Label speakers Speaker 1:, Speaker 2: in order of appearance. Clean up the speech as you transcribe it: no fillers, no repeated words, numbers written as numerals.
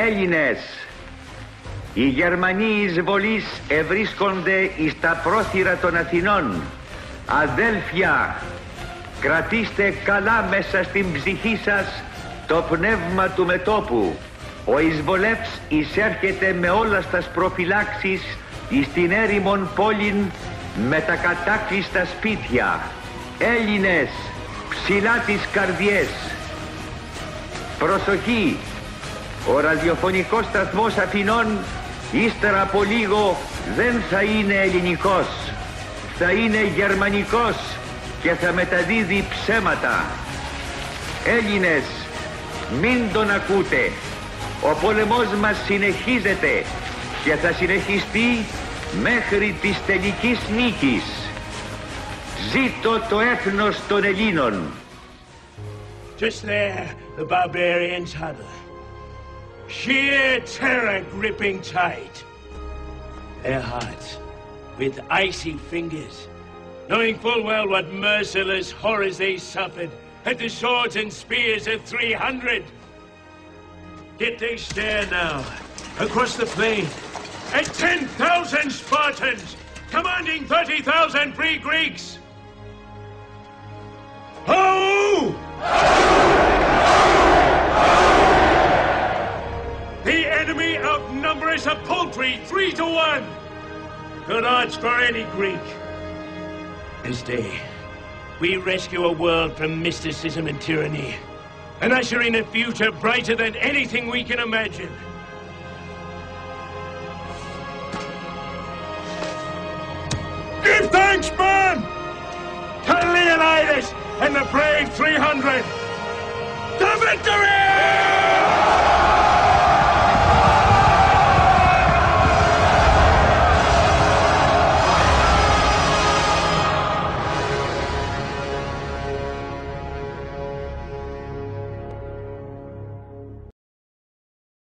Speaker 1: Έλληνες, οι Γερμανοί εισβολείς ευρίσκονται εις τα πρόθυρα των Αθηνών. Αδέλφια, κρατήστε καλά μέσα στην ψυχή σας το πνεύμα του μετώπου. Ο εισβολεύς εισέρχεται με όλας τας προφυλάξεις εις την έρημον πόλην με τα κατάκλειστα σπίτια. Έλληνες, ψηλά τις καρδιές. Προσοχή! Ο ραδιοφωνικός σταθμός Αθηνών ύστερα από λίγο δεν θα είναι ελληνικός. Θα είναι γερμανικός και θα μεταδίδει ψέματα. Έλληνες, μην τον ακούτε. Ο πόλεμος μας συνεχίζεται και θα συνεχιστεί μέχρι της τελικής νίκης. Ζήτω το έθνος των Ελλήνων.
Speaker 2: Just there, the barbarians huddle. Sheer terror gripping tight. Their hearts, with icy fingers, knowing full well what merciless horrors they suffered at the swords and spears of 300. Yet they stare now, across the plain, at 10,000 Spartans, commanding 30,000 free Greeks. Ho! The enemy outnumber us a paltry 3-1. Good odds for any Greek. This day, we rescue a world from mysticism and tyranny, and usher in a future brighter than anything we can imagine. Give thanks, man! To Leonidas and the brave 300! To victory!